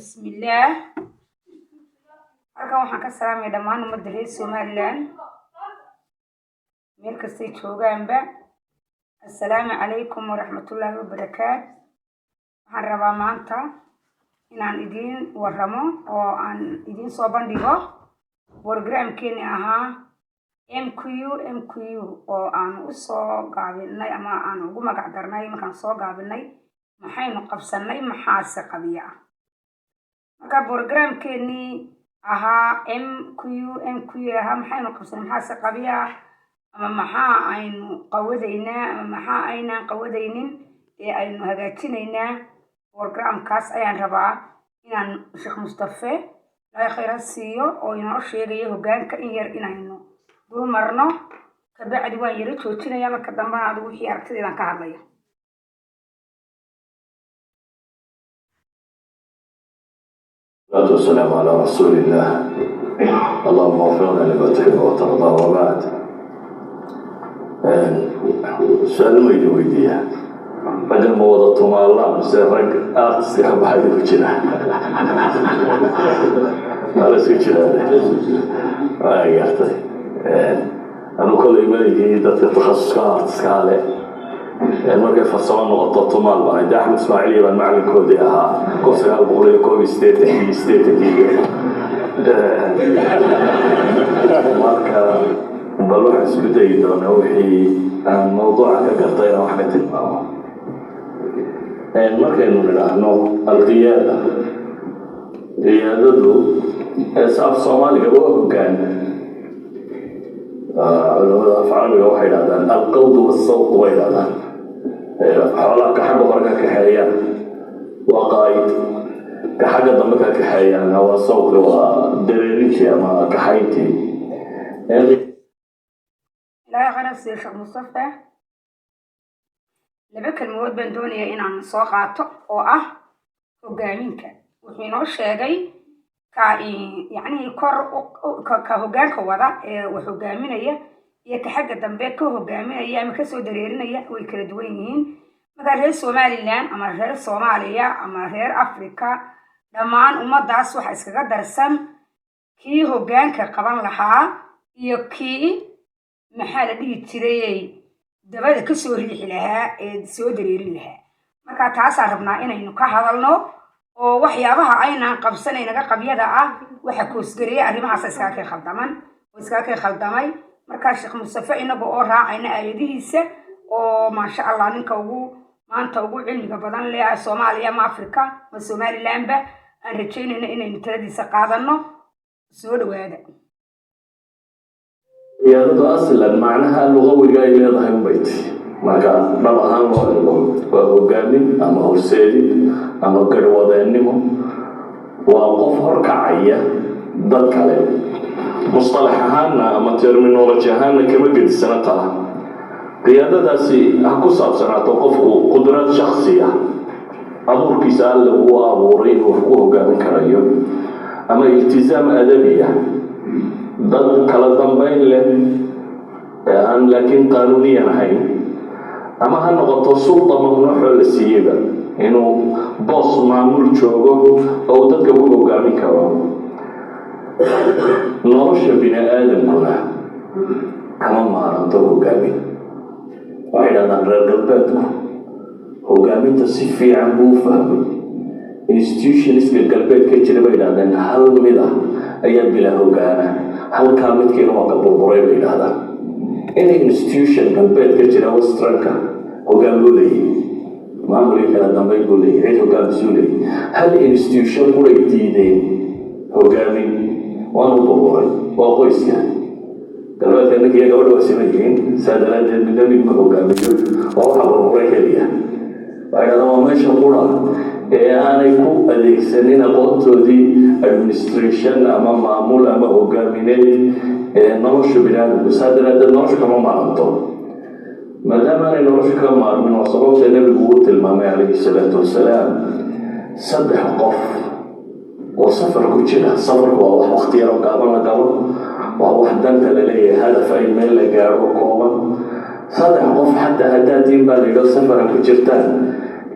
بسم الله. halkan waxaan ka salaamay dhammaan ummadda reer Somaliland meel kasta ay joogaanba. Assalaamu calaykum waraxmatullaahi wabarakaatu. waxaan rabaa maanta inaan idiin warramo oo aan idiin soo bandhigo programkeeni ahaa MQ oo aan u soo gaabinay ama aan ugu magac darnay markaan soo gaabinay maxaynu qabsanay maxaase qabiya ah. marka programkeeni ahaa MQ ahaa maxaynu qabsanay maxaase qabiya ah ama maxaa aynu qawadaynaa ama maxaa aynaan qawadaynin ee aynu hagaajinaynaa. programkaas ayaan rabaa inaan Sheekh Mustafa ilaahay khayr ha siiyo oo inoo sheegayo hoggaanka in yar inaynu dul marno kabacdi waan yara joojinayaa marka dambana adigu wixii aragtideedan ka hadlaya. والصلاة والسلام على رسول الله. اللهم وفقنا لما تحب وترضى وبعد. سؤال ما يجويديه بدل ما وضعتم الله مسرق أرتس يحب حاجة كتيرة. على سكتيرة. يا أخي. أنا كل يوم يجي تخصص أرتس كاله. markay farsamo noqoto tumaal baan inta Axmed Ismaaciil baan macalinkoodii ahaa koosaga boqolay koob isteetiga marka bal waxaan isku dayi doonaa wixii aan mawduuca ka gartay inaan wax ka tilmaamo. markaynu nidhaahno alqiyaada qiyaadadu af soomaaliga waa hoggaan. culamada af carabiga waxay idhahdaan alqawdu wasawq way idhahdaan xoolaha ka xagga hore ka kaxeeyaan waa qaayid ka xagga dambe ka kaxeeyaan waa sawqi waa dareerintii ama kaxayntii. ilaahay khayr ha siiyo Sheekh Mustafa. laba kalmood baan doonayaa inaan soo qaato oo ah hoggaaminka. wuxuu inoo sheegay ka hoggaanka wada ee wax hoggaaminaya iyo ka xagga dambe ka hoggaaminaya ama ka soo dareerinaya way kala duwan yihiin. marka reer Somaliland ama reer Soomaaliya ama reer Afrika dhammaan ummadaas waxa iskaga darsan kii hoggaanka qaban lahaa iyo kii maxaa la dhihi jiray dabada ka soo riixi lahaa ee soo dareerin lahaa. marka taasaan rabnaa inaynu ka hadalno oo waxyaabaha aynaan qabsanaynaga qabyada ah waxa koosgareeya arrimahaas iskaga khaldamay. marka Sheekh Mustafa inaga oo raacayna aayadihiisa oo maasha Allah ninka maanta ugu cilmiga badan leh Soomaaliya ama Afrika ama Somalilandba aan rajaynayna inaynu taladiisa qaadano. soo dhawaada. qiyaadadu aslan macnaha luqawiga ay leedahay bayt marka dhab ahaan loo eego waa hoggaamin ama horseedid ama garwadeennimo waa qof horkacaya dad kale. mustalax ahaanna ama terminology ahaanna kama gedisana taha. qiyaadadaasi ha ku saabsanaato qofku qudrad shakhsiya abuurkiisa alle uu abuuray inuu wax ku hoggaamin karayo ama iltizaam adabiya dad kala dambayn leh aan laakiin qaanuuniyan ahayn ama ha noqoto sulta mamnuucoo la siiyeyba inuu boos maamul joogo oo dadka ku hoggaamin karo. nolosha bini aadamkuna kama maaranto hoggaamin. waxay dhahdaan reer galbeedku hoggaaminta si fiican buu u fahmay. institutionska galbeedka jira bay dhahdeen hal mid ah ayaa bila hoggaana halkaa midkiina waa ka burburay bay dhahdaan. inay institution galbeedka jira westranka hoggaan loo leeyahay maamulkii kala dambayn buu leeyahay cid hoggaan isuu leeyahay. hal institution kuray diideen hoggaamin waanu burburay waa qoyska galbeedka ninkiiya gabadha waa siman yihiin saa daraaddeed midna mid ma hoggaamiyo waa waxa burburay keliya. waxay dhahdaan waa meesha qura ee aanay ku adeegsanin aqoontoodii administration ama maamul ama hoggaamineed ee nolosha biniaadamku. saa daraaddeed nolosha kama maaranto. maadaama aanay nolosha ka maarmin waa sababta nebigu uu tilmaamay calayhi salaatu wasalaam 3 qof oo safar ku jira. safarku waa wax waqti yar oo gaaban la galo waa wax danta la leeyahay hadaf ay meel la gaaro kooban. 3 qof xataa haddaadiin baa la yidho safara ku jirtaan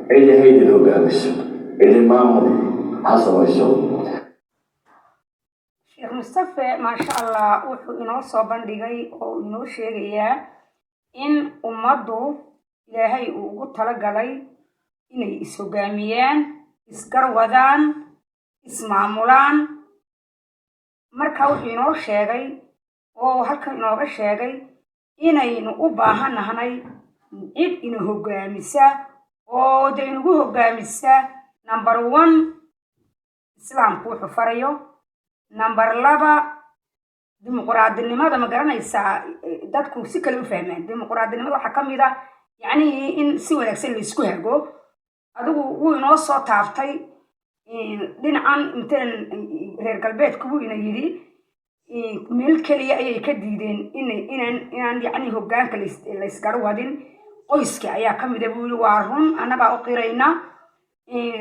cidi haydin hoggaamiso cidi maamul حسب الشغل. شيخ مصطفى ما شاء الله وحو إنو صوبان ديغي أو إنو شيغيا إن أمدو إلهي ugu talagalay inay is-hogaamiyaan isgarwadaan ismaamulaan marka wuxuu inoo sheegay oo halkan inooga sheegay inaynu u baahanahay cid ina hogaamisa oo de inugu hogaamisa number 1 islaamku wuxuu farayo number 2 dimuqraadinimada ma garanaysaa dadku si kale u fahmaan dimuqraadinimada waxa kamid ah يعني إن سوى نفس اللي يسكوها جو هذا نص تعرفتي دين عن مثلا هالقلبات كبو إنه يدي ملك لي أي كديدين إن يعني هو جانك اللي يسكروا هذين قيسك أيها كم يدبوا وارهم أنا بقى قرينا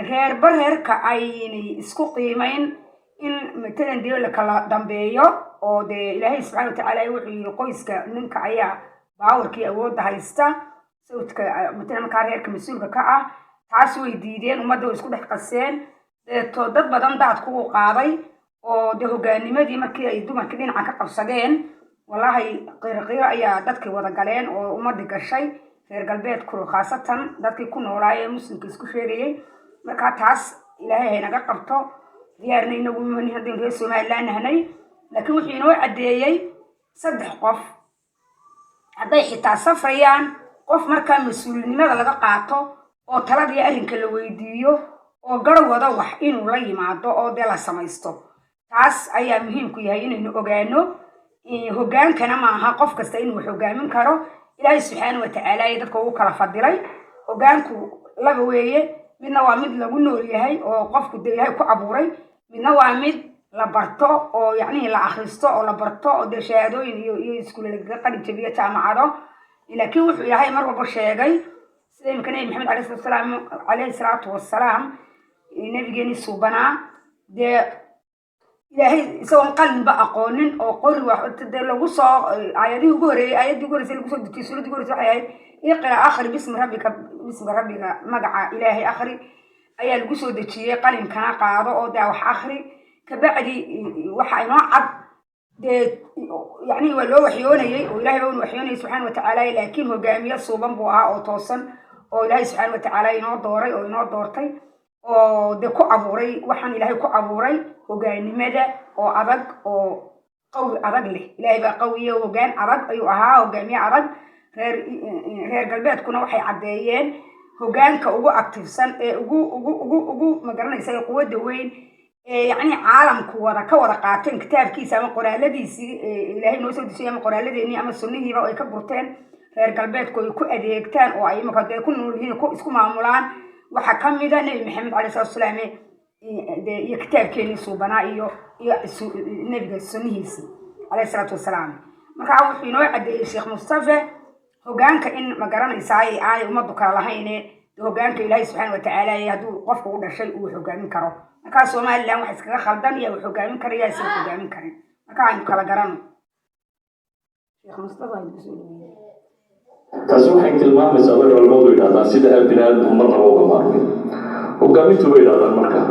هير برهر كأي يسكو قيمين إن مثلا ديول لك دمبيو أو ده إلهي سبحانه وتعالى يوحي قيسك ننك أيها باوركي أود هايستا سوتك مثلا كاريرك مسؤول كعا تعسوا يديدين وما دو يسكو دح قسين تودد بدن دعت كو قاضي oo de hogaanimadii markii ay dumarkii dhinaca ka qabsadeen wallahi qeyr ayaa dadkii wada galeen oo umada gashay reer galbeedku khaasatan dadkii ku noolaayeen muslimka isku sheegayay marka taas ilaahay naga qabto diyaarnayna wuu hadii reer Soomaaliland ahnay laakiin wuxuu inoo cadeeyay 3 qof haday xitaa safrayaan qof marka mas'uulnimada laga qaato oo taladii arrinka la weydiiyo oo garwada wax inuu la yimaado oo de la samaysto taas ayaa muhiim ku yahay inaynu ogaano hogaankana ma aha qof kasta inuu hogaamin karo ilaahay subxaanahu wa ta'aala ay dadka ugu kala fadilay hogaanku laba weeye midna waa mid lagu nool yahay oo qofku ilaahay ku abuuray midna waa mid la barto oo yacni la akhristo oo la barto oo de shahaadooyin iyo iskuulada qalin jabiya jaamacado laakiin wuxuu ilaahay mar walba sheegay sida imkana maxamed alayhi salaatu wassalaam nabigeeni suubanaa de إلهي سواء قلب أقونن أو قل واحد لو صار آياتي وجوري آياتي وجوري سلك صد تسولد وجوري صحيح يقرأ آخر باسم ربك مجع إلهي آخر آيات الجسود تشي قال إن كان قاعد أو داوح آخر كبعدي وحينا عب يعني ولو وحيوني وإلهي وحيوني سبحانه وتعالى لكن هو جامية صوبان بوها أو توصل أو إلهي سبحانه وتعالى ينور دوري أو ينور دورتي oo de ku abuuray waxaan ilaahay ku abuuray hogaanimada oo adag oo qawi adag leh ilaahay baa qawiyo hogaan adag ayuu ahaa hogaamiye adag reer galbeedkuna waxay cadeeyeen hogaanka ugu activesan ee ugu magaranaysa quwadda weyn ee yacni caalamku wada ka wada qaateen kitaabkiisa ama qoraaladiisii ilaahay noo soo dejiyay ama qoraaladeenii ama sunnihiiba ay ka burteen reer galbeedku ay ku adeegtaan oo ay markaa ku nool yihiin ku isku maamulaan waxa kamida nabi maxamed alayhi salaam iyo kitaabkeeni suubanaa iyo nabiga sunnihiisa alayhi salaatu wassalaam marka wuxuu inoo cadeeyay sheekh Mustafa hogaanka in ma garanaysaa ay umadu kala lahayn hogaanka ilaahay subhanahu wa ta'ala haduu qofku u dhashay uu hogaamin karo marka Soomaaliland waxa iskaga khaldan iyo wuxuu hogaamin karayaa si uu hogaamin karin marka aynu kala garano sheekh Mustafa taasi waxay tilmaamaysaa in walbadu yidhaahdaan sida bini'aadamku marnaba uga maarmin hogaamintu way yidhaahdaan marka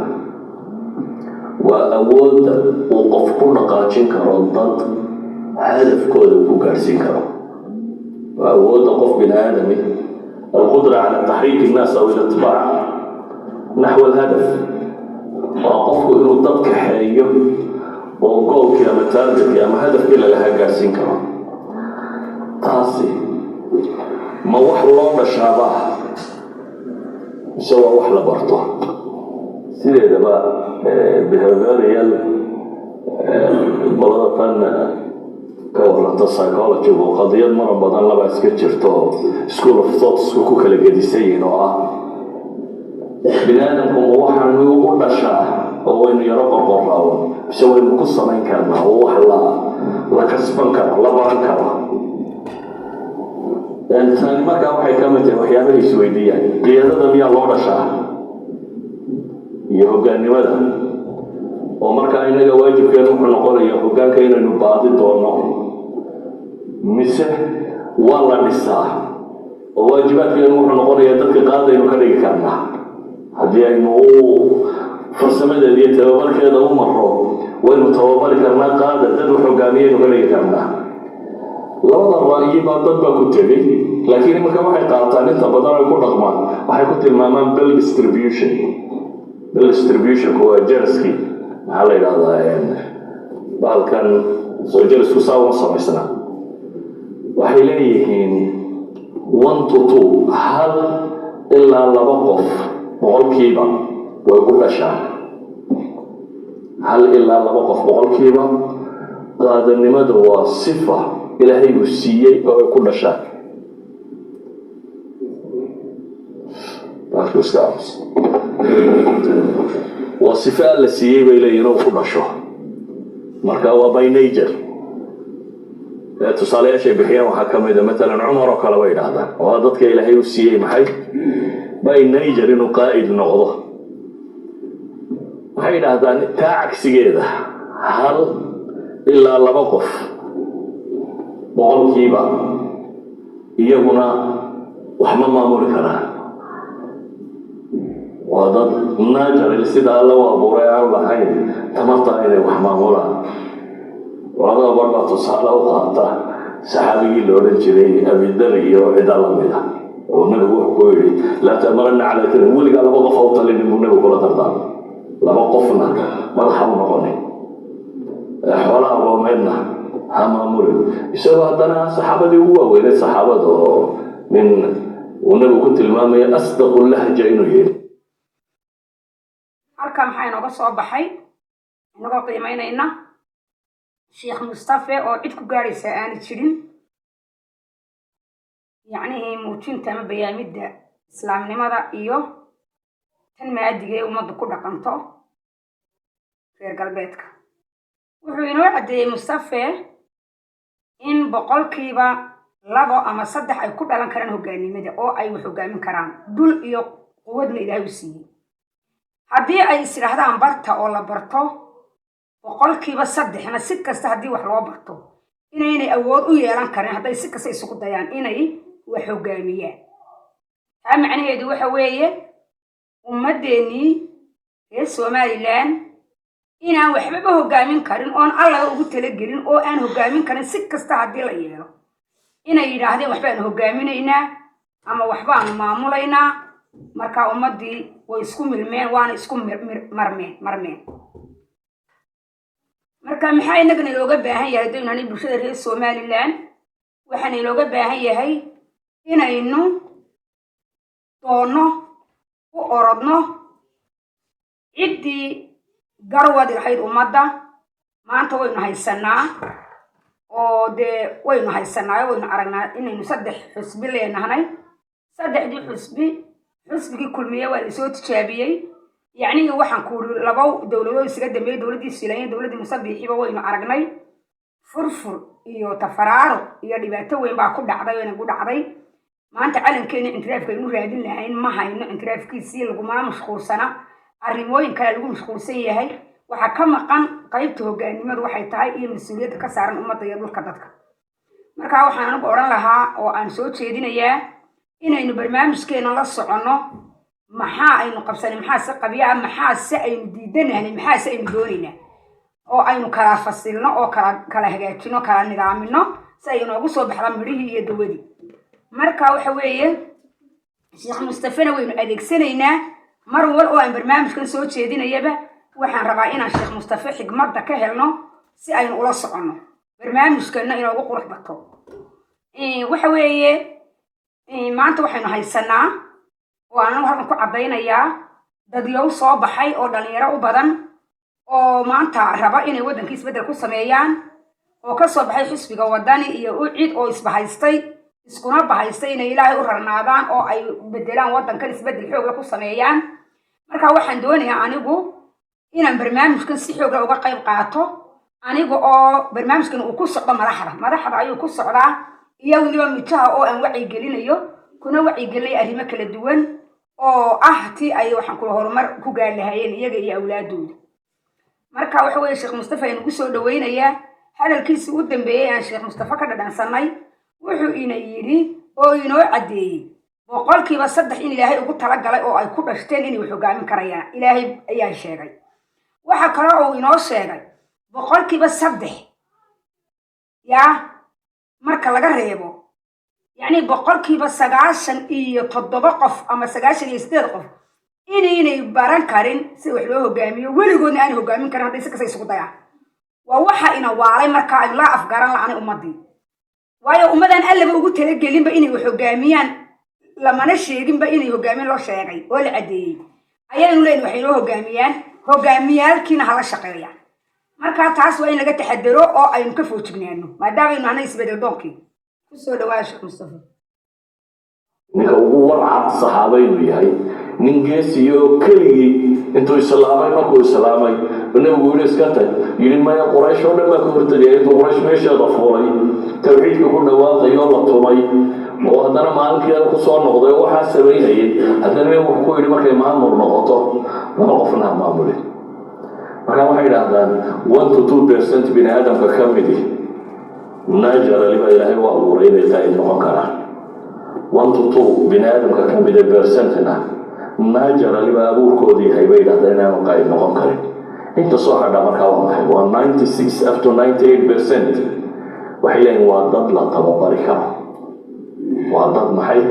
waa awoodda uu qof ku dhaqaajin karo dad hadafkooda ku gaarsiin karo waa awoodda qof bini'aadami القدرة على تحريك الناس أو الاتباع نحو الهدف وقفه إنه ضدك حيو وقولك يا متارجت يا هدف إلا لها قاسين كرام تاسي ما وحل الله بشابه سوى وحل برطه سيدة بقى behavioral بلدة كورلانتا psychology وقضية مرة بدن لبا اسكتشرتو school of thoughts ku kala gedisayeen oo ah binaadamku waxa uu u dhashaa oo inuu yaro qorqoraawo soo inuu ku samayn karna oo wax la kasban karo la baran karo intaan marka waxay ka mid tahay waxyaabaha isweydiiyaan qiyadada miyaa loo dhashaa iyo hoggaanimada oo marka inaga waajibkeenu wuxuu noqonayaa hoggaanka inaynu baadi doono mise waa la dhisaa oo waajibaadkeenu wuxuu noqonayaa dadka qaadaynu ka dhigi karnaa haddii aynu farsamadeeda iyo tababarkeeda u maro waynu tababari karnaa qaada dad wax hogaamiyaynu ka dhigi karnaa labada ra'yi baa dad baa ku tegay laakiin marka waxay qaataan inta badan ay ku dhaqmaan waxay ku tilmaamaan bell distribution waa jaraskii maxaa la yidhahdaa bahalkan soo jarasku saa uma samaysnaa waxay leeyihiin 1 to 2 hal ilaa 2 qof boqolkiiba way ku dhashaan hal ilaa 2 qof boqolkiiba qaadanimada waa sifa ilaahay uu siiyey oo ay ku dhashaan waa sifa alla siiyey bay leeyihiin oo ku dhasho marka waa by nature tusaalayaashay bixiyaan waxaa ka mid a matalan cumar oo kale bay yidhaahdaan waa dadka ilaahay u siiyey maxay by nature inuu qaa'id noqdo waxay yidhaahdaan taa cagsigeeda hal ilaa 2 qof boqolkiiba iyaguna wax ma maamuli karaan waa dad natural sida alla u abuuray aan lahayn tamarta inay wax maamulaan labada barbaa tusaale u qaata saxaabigii la odhan jiray abidar iyo cida lamida oo nabigu wuxuu ku yidhi laa ta'maranna calaa kalin weligaa 2 qof u talinin buu nabigu kula dardaarmay 2 qofna madaxa u noqonin xoolaha qoomeedna ha maamulin isagoo haddana saxaabadii ugu waaweyneed saxaabada oo min uu nabigu ku tilmaamaya asdaqu lahja inuu yidhi halkan maxaa inooga soo baxay inagoo qiimaynayna sheekh mustafe oo cid ku gaaraysa aani jirin yacnihii muujinta ama bayaamidda islaamnimada iyo tan maadiga ee ummaddu ku dhaqanto reer galbeedka wuxuu inoo caddeeyey mustafe in boqolkiiba 2 ama 3 ay ku dhalan karaan hogaanimada oo ay wax hogaamin karaan dul iyo quwadna ilaahay u siiyey haddii ay is idhaahdaan barta oo la barto boqolkiiba 3na si kasta haddii wax loo barto inaynay awood u yeelan karin hadday si kasta isugu dayaan inay wax hogaamiyaan taa macnaheedu waxa weeye ummaddeenii reer somalilan inaan waxbaba hogaamin karin oon allaga ugu talagelin oo aan hogaamin karin si kasta haddii la yeelo inay yidhaahdeen waxbaanu hogaaminaynaa ama waxbaanu maamulaynaa markaa ummaddii way isku milmeen waana isku marmeen marka maxaa inagana inooga baahan yahay haddaynu nahay bulshada reer somalilan waxaana inooga baahan yahay inaynu doonno u orodno ciddii garwadi lahayd ummadda maanta waynu haysanaa oo dee waynu haysanaayo waynu aragnaa inaynu 3 xusbi leenahnay 3dii xusbigii kulmiye waa lasoo tijaabiyey yacnihii waxaan ku uri 2 dowladood isaga dambeeyey dowladdii Silaanya dowladdii Musabixiba waynu aragnay furfur iyo tafaraaro iyo dhibaato weyn baa ku dhacday oo inagu dhacday maanta calankeena intiraafka aynu raadin lahayn ma hayno intiraafkiisii laguma mashquulsana arrimooyin kale lagu mashquulsan yahay waxaa ka maqan qaybta hogaanimadu waxay tahay iyo mas-uuliyadda ka saaran ummadda iyo dhulka dadka markaa waxaan anigu odhan lahaa oo aan soo jeedinayaa inaynu barnaamijkeena la soconno maxaa aynu qabsanay maxaase qabyaa maxaase aynu diidanahnay maxaase aynu doonaynaa oo aynu kala fasilno oo kala hagaajino kala nidaamino si ay inoogu soo baxda midhihii iyo dawadii marka waxa weeye sheekh mustafena waynu adeegsanaynaa mar wal oo aan barnaamijkan soo jeedinayaba waxaan rabaa inaan sheekh mustafe xigmadda ka helno si aynu ula soconno barnaamijkana inoogu qurux bato waxa weeye maanta waxaynu haysanaa oo aan halkan ku caddaynayaa dadyow soo baxay oo dhalinyaro u badan oo maanta raba inay waddankii isbeddel ku sameeyaan oo ka soo baxay xisbiga waddani iyo cid oo isbahaystay iskuna bahaystay inay ilaahay u rarnaadaan oo ay beddelaan waddankan isbeddel xoogla ku sameeyaan marka waxaan doonayaa anigu inaan barnaamijkan si xoogla uga qayb qaato aniga oo barnaamijkan uu ku socdo madaxda ayuu ku socdaa iyo weliba mijaha oo aan wacyigelinayo kuna wacyigelinaya arrimo kala duwan oo tii ay waxaan kula horumar ku gaar lahaayeen iyaga iyo awlaadooda marka waxa weeye sheekh mustafa aynu ku soo dhawaynayaa hadalkiisii u dambeeyey aan sheekh mustafa ka dhadhansanay wuxuu ina yidhi oo inoo caddeeyey boqolkiiba 3 in ilaahay ugu talagalay oo ay ku dhashteen inay wax hogaamin karayaan ilaahay ayaa sheegay waxa kale oo inoo sheegay boqolkiiba 3 yaa marka laga reebo يعني بقولكي بس 97 qof ama 98 qof inay baran karin si wax loo hogaamiyo weligoodna aan hogaamin karin haday si kasta isugu dayaan waa waxa ina waalay marka ay la afgaran la'aan ummadii waayo ummadan allaba ugu talagelinba inay wax hogaamiyaan lamana sheeginba inay hogaamin loo sheegay oo la cadeeyay ayaynu leeyahay waxay loo hogaamiyaan hogaamiyaalkiina hala shaqeeyaan marka taas waa in laga taxadaro oo aynu ka foojignaano maadaama aynu aanay isbedel doonkii soo dhawaad Sheekh Mustafa ninka ugu warcad saxaabaynu yahay nin geesiyo keligii intuu islaamay markuu islaamay nabigu uu iska tay yiri ma Quraysh oo dhan ka hortagay intuu Quraysh meesheeda fuulay tawxiidka ku dhawaaqay oo la tumay oo haddana maalintii ku soo noqday waxa sameeyay haddana wuxuu ku yiri markay maamul noqoto laba qofna maamulay marka waxay yiraahdaan 1 to 2% bini aadamka ka mid ah ناجر لما إلهي وأمورين يتعين نقرأ 1 to 2 بني آدم كمية برسنتنا ناجر لما أبوه كودي هيبين هذين مقايد نقرأ أنت صح هذا مكان واحد 96 up to 98% وحيلين وضد لا تبارك وضد محي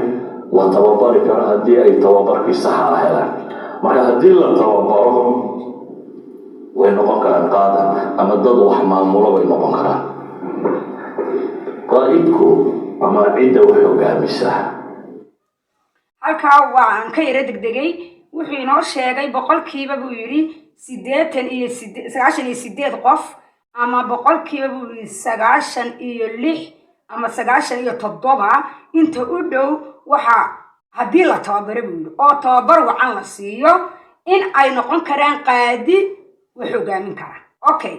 وتبارك هدي أي تبارك الصحة هلا ما هدي لا تبارك وين نقرأ القادة أما ضد وحمام ولا وين نقرأ قائدكو أما عدة وحوقامسة halkaa waan ka yara degdegay wuxuu inoo sheegay boqolkiiba buu yiri 98 qof ama boqolkiiba buu yiri 96 ama 97 inta u dhow waxa hadii la tababaro buu yiri oo tababar wacan la siiyo in ay noqon karaan qaadi wax hogaamin kara okay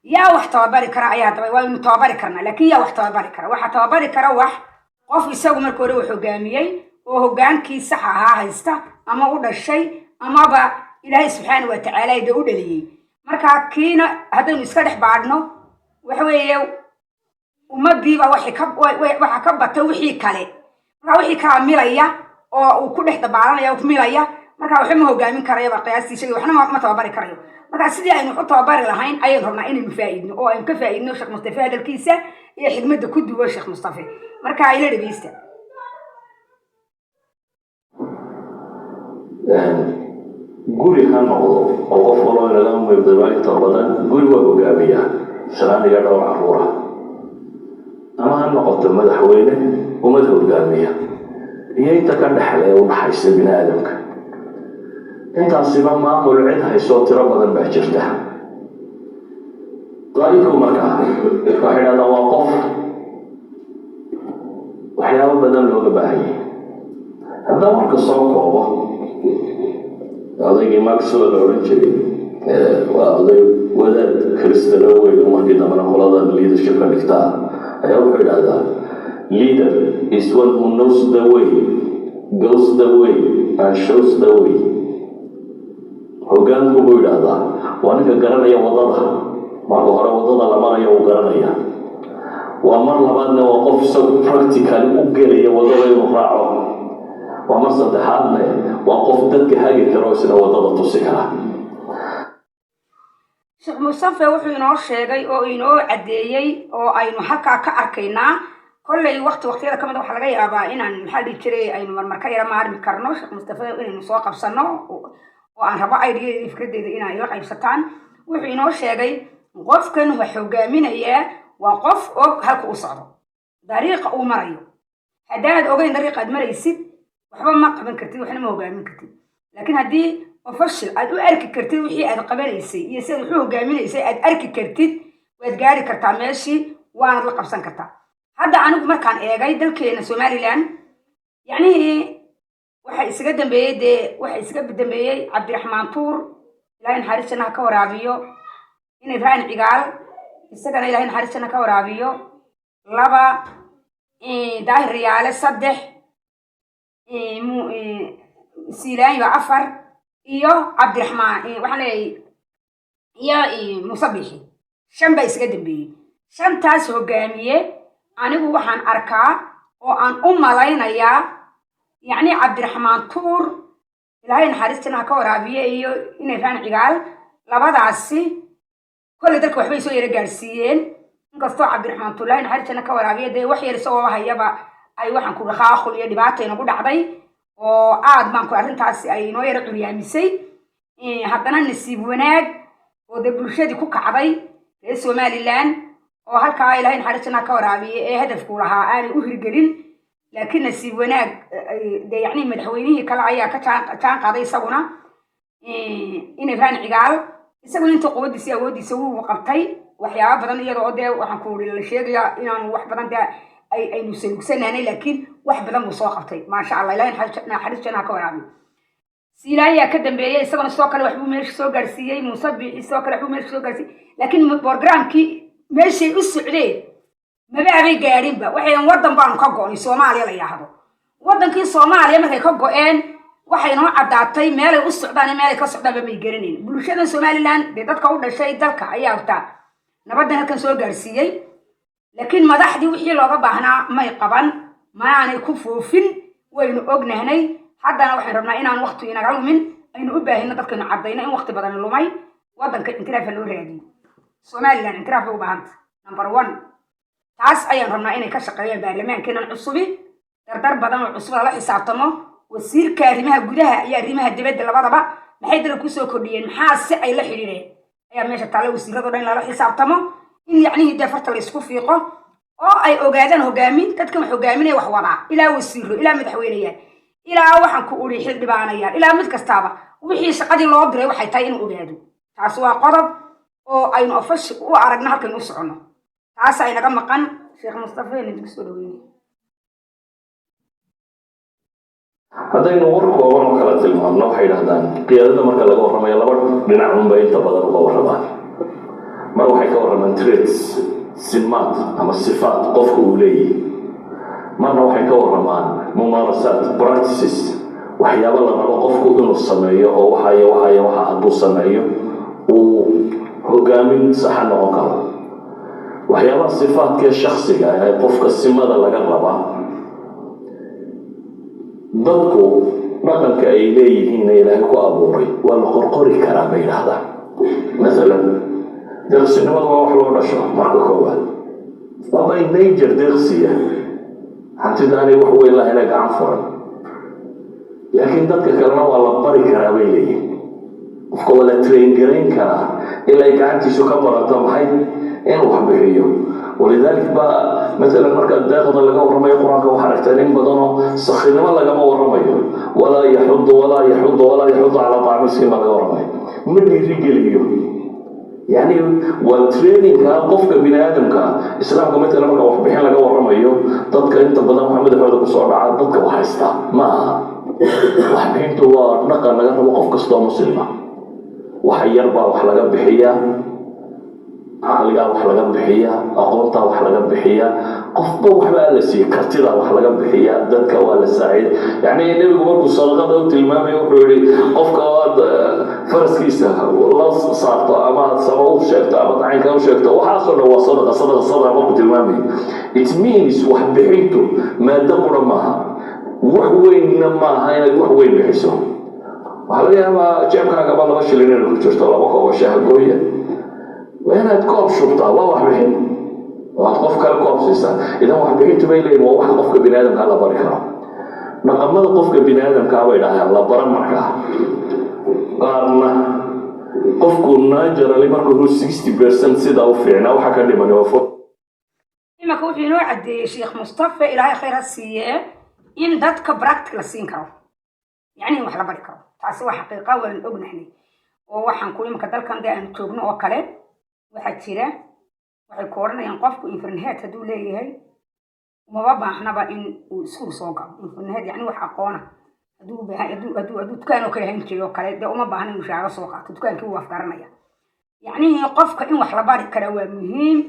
yaa wax tababari kara ayaa dabay waa inuu tababari karna laakiin yaa wax tababari kara waxa tababari kara wax qof isagu markii hore wax hogaamiyay oo hogaankii sax ahaa haysta ama u dhashay ama ba ilaahay subxaanahu wa ta'aala ida u dhaliyay marka kiina hadaynu iska dhex baadhno waxa weeye ummadiiba waxa ka batay wixii kale marka wixii kala milaya oo uu ku dhex dabaalanaya oo milaya marka waxa ma hogaamin karaya ba qiyaastii waxna ma tababari karayo marka sidii aynu u tababari lahayn ayaan rabnaa inaynu faa'iidno oo aynu ka faa'iidno Sheekh Mustafa hadalkiisa iyo xigmadda ku duwa Sheekh Mustafa marka ay la dhageysta guri ha noqdo oo qof walba laga muuqdo inta badan guri waa hogaamiya salaadiga dhowr caruura ama ha noqoto madaxweyne ummad hogaamiya iyo inta ka dhaxlay u dhaxaysa bini aadamka intaasiba maamul cid hayso tiro badan baa jirta qaaliku markaa waxay dhahdaan waa qof waxyaabo badan looga baahan yahay haddaan marka soo koobo odaygii Maxwell la oran jiray waa oday wadaad Kristana weyn markii dambana qolada leadership ka dhigtaa ayaa wuxuu yidhaahdaa leader is one who knows the way goes the way and shows the way hogaanku wuxuu yidhaahdaa waa ninka garanaya wadada marka hore wadada la marayo uu garanaya waa mar labaadna waa qof isagu practically u gelaya wadada inuu raaco waa mar saddexaadna waa qof dadka hagi karo sida wadada tusi kara Sheekh Mustafa wuxuu inoo sheegay oo inoo cadeeyay oo aynu halka ka arkaynaa kollay waqtiyada kamid waxa laga yaabaa inaan maxal jiray aynu marmarka yara maarmi karno Sheekh Mustafa inaynu soo qabsano oo aan rabo idea fikradeyda inay la qaybsataan wuxuu inoo sheegay qofkan wax hogaaminaya waa qof og halka uu socdo dariiqa uu marayo hadaad ogeyn dariiqaad maraysid waxba ma qaban kartid waxna ma hogaamin kartid laakiin hadii official aad u arki kartid wixii aad qabanaysay iyo sida wuxuu hogaaminaysay aad arki kartid waad gaari kartaa meeshii waana la qabsan kartaa hadda anigu markaan eegay dalkeena Somaliland yani waxa isaga dambeeyay Cabdiraxmaan Tuur ilaahay xariisana ka waraabiyo in Ibrahim Cigaal isagana ilaahay xariisana ka waraabiyo laba daahir riyaale saddex Silaay waa afar iyo Cabdiraxmaan waxaan leeyahay iyo Musabixi shan bay isaga dambeeyay shantaas hogaamiye anigu waxaan arkaa oo aan u malaynayaa يعني عبد الرحمن طور إلهي نحرستنا كورابية إيو إني فان عقال labadaasi كل dadka waxbay soo yara gaarsiiyeen inkastoo Cabdiraxmaan Tuulayn xariirtana ka waraabiye day wax yar soo hayaba ay waxan ku dhaqaaqul iyo dhibaato inagu dhacday oo aad baan ku arrintaasi ay inoo yara curyaamisay haddana nasiib wanaag oo de bulshadii ku kacday ee Somaliland oo halka Ilaahay xariirtana ka waraabiye ee hadafku lahaa aanay u hirgelin laakiin nasiib wanaag de yani madaxweynihii kale ayaa ka taan qaaday isaguna inay faan cigaal isaguna inta qoodiisa awoodiisa uu qabtay waxyaabo badan iyadoo de waxaan ku la sheegayaa inaan wax badan aynu salugsanaanay laakiin wax badan uu soo qabtay ma sha Allah Ilaahay xariirtana ka waraabiyo silaaya ka dambeeyay isaguna soo kale waxbuu meesha soo gaarsiiyay Musabbix soo kale waxbuu meesha soo gaarsiiyay laakiin programkii meeshay u socdeen maba ay gaarinba waxay wadan baan ka go'ay Soomaaliya la yiraahdo wadankii Soomaaliya markay ka go'een waxay noo cadaatay meel ay u socdaan meel ay ka socdaan bay garaneen bulshada Somaliland dadka u dhashay dalka ayaa wata nabadan halkan soo gaarsiiyay laakiin madaxdii wixii looga baahnaa may qaban ma aanay ku foofin waynu ognahay haddana waxaan rabnaa inaan waqti inaga lumin aynu u baahino dadkaynu cadayna in waqti badan lumay wadanka intiraaf loo raadiyo Somaliland intiraaf u baahanta number 1 taas ayaan rabnaa inay ka shaqeeyaan baarlamaankeena cusubi dardar badan oo cusub la xisaabtamo wasiirka arrimaha gudaha iyo arrimaha dibadda labadaba maxay dal ku soo kordhiyeen maxaa si ay la xiriireen ayaa meesha taalo wasiiradu dhan la xisaabtamo in yacni dafarta la isku fiiqo oo ay ogaadaan hogaamin dadka wax hogaaminay wax wada ilaa wasiiro ilaa madaxweynayaal ilaa waxaan ku uri xil dhibaanayaan ilaa mid kastaaba wixii shaqadii loo diray waxay tahay inuu ogaado taas waa qodob oo aynu afash u aragna halkan u socono taas ay naga maqan Sheekh Mustafa inuu soo dhaweeyay haddaynu warkooban oo kala tilmaamno waxay yidhaahdaan qiyaadada marka laga warramayo laba dhinac unba inta badan uga warramaan mar waxay ka warramaan traits simaad ama sifaat qofku uu leeyahay marna waxay ka warramaan mumaarasaat practices waxyaabo la rabo qofku inuu sameeyo oo waxa hadduu sameeyo uu hogaamin saxa noqon karo waxyaabaha sifaadka shakhsiga ee qofka simada laga rabaa dadku dhaqanka ay leeyihiin Ilaahay ku abuuray waa la qorqori karaa bay yiraahdaan masalan darsinimadu waa wax loo dhasho marka koowaad waa in nature darsiya hantidaani wax weyn la hela gacan furan laakiin dadka kalena waa la bari karaa bay leeyihiin qofka waa la train gareyn karaa ilaa gacantiisu ka barato maxay in wax bixiyo ولذلك بقى مثلا مركز داخل لقى ورمي القرآن وحركتين بدنه سخينا ما لقى ورمي ولا يحض على طعام السيما لقى ورمي من يرجليه يعني والتريننج كان قفك بني آدم كان إسلامك مثلا مركز وحبيحين لقى ورمي ضدك أنت بدن محمد فهذا بصور عاد ضدك وحيستا ما وحبيحين تو نقل لقى وقفك صدا مسلمة وحير بقى وحلقة بحية عقلها wax laga bixiya aqoonta wax laga bixiya qofba waxba la sii kartida wax laga bixiya dadka waa la saacid yani nabigu markuu salaqada u tilmaamay wuxuu yiri qofka faraskiisa la saarto ama sabab u sheegto ama dacinka u sheegto waxa soo dhaw sadaqa markuu tilmaamay it means wax bixintu maada qura maaha wax weyn maaha inaad wax weyn bixiso waxa laga yaabaa jeebkaaga ba laba shilin inuu ku jirto laba koob shaah gooya وأنا أتكوب شرطة الله وحبهن وأتقف كالكوب سيسا إذا وحبهن تبين وواحد قفك بني آدم كالله بركة نقمد قفك بني آدم كالله إلهي الله برمك قارنا قفك الناجر اللي مركو 60% سيدا وفعنا وحكا لي من يوفق إما كو في نوع شيخ مصطفى إلهي خير السيئة إن دادك براكتك لسينكو يعني وحلا بركة تاسوا حقيقة والأبنحني ووحن كل مكدل كان دي أن توبنو وكالي waxaa jira waxay kooranayaan qofku internet haduu leeyahay uma baahnaba in uu isku soo galo internet yani wax aqoona haduu dukaan oo kale hanjiyo kale de uma baahna inuu shaqo soo qaato dukaankii uu afgaranaya yani qofka in wax la bari karo waa muhiim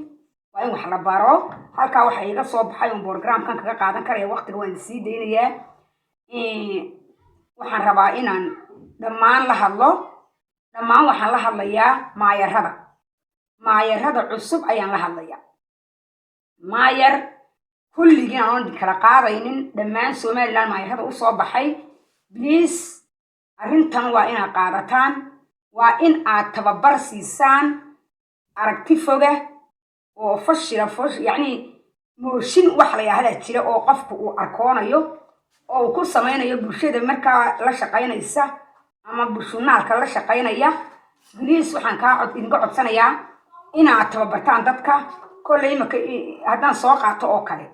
waa in wax la baro halka waxa iga soo baxay un programkan kaga qaadan karaya waqtiga waan sii deynayaa waxaan rabaa inaan dhammaan waxaan la hadlayaa maayarada cusub ayaan la hadlayaa maayar kulligiin aan kala qaadaynin dhammaan Somaliland maayarada u soo baxay please arrintan waa inaad qaadataan waa in aad tababar siisaan aragti foga oo fashila yacni mooshin wax la yiraahdo jira oo qofku uu arkoonayo oo uu ku samaynayo bulshada markaa la shaqaynaysa ama bulshunaalka la shaqaynaya please waxaan idinka codsanayaa inaad tababartaan dadka kolley marka haddaan soo qaato oo kale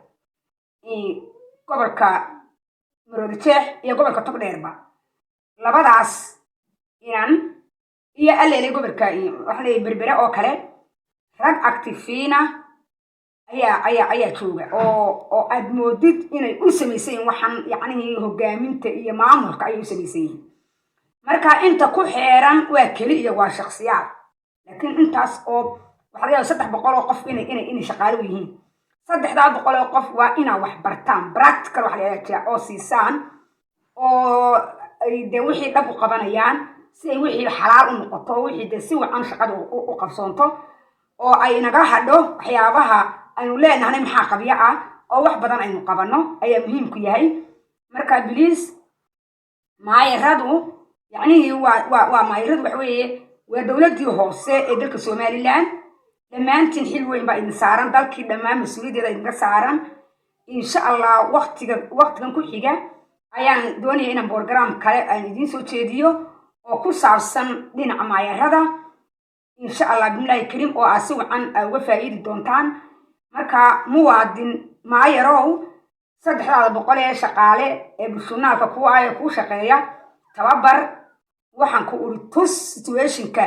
gobolka Maroodijeex iyo gobolka Togdheerba labadaas inaan iyo aleelay gobolka wax la berbera oo kale rag actifiina ayaa jooga oo aad moodid inay u sameysayeen waxaan yacni hogaaminta iyo maamulka ay u sameysayeen marka inta ku xeeran waa kaliya waa shakhsiyaad laakiin intaas oo waxa laga 300 oo qof inay shaqaale yihiin 300 oo qof waa ina wax bartaan practical wax la yiraahdo oo siisaan oo ay de wixii dhab u qabanayaan si ay wixii xalaal u noqoto wixii de si wacan shaqada u qabsoonto oo ay naga hadho waxyaabaha aynu leenahay maxaa qabiya ah oo wax badan aynu qabano ayaa muhiim ku yahay marka please maayaradu يعني ما يرد وحوي ودولتي هوسة إدلك الصوماليلان لما أنت حلوين بقى إنسارن ذلك لما مسؤولية ده إنسارن إن شاء الله وقت كان كل حاجة أيان دوني هنا برنامج كلا ندين سوتشيديو وكل ساعة دين عماية هذا إن شاء الله بالله الكريم وأسوء عن وفائد دونتان مركا موادين ما يراو صدق هذا بقولة شقالة بسنا فكوا يكون شقية tababar waxaan ku uri tus situationka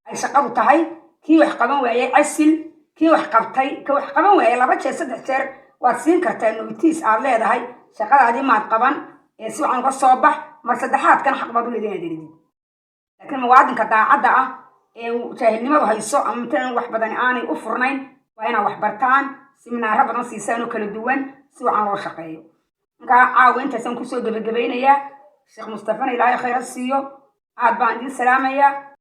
ay shaqadu tahay kii wax qaban waayay asil kii wax qabtay ka wax qaban waayay 2 jeer 3 jeer waad siin kartaa notice aad leedahay shaqadaadii maad qaban ee si wacan ka soo bax mar saddexaad kan xaq baad u leedahay laakiin muwaadinka daacadda ah ee jaahilnimadu hayso ama intaan wax badan aanay u furnayn waa inay wax bartaan seminaar badan siisaan oo kala duwan si wacan loo shaqeeyo marka caawinta san ku soo gabagabeynaya الشيخ مصطفى إلهي خير السيو عاد باندين سلامية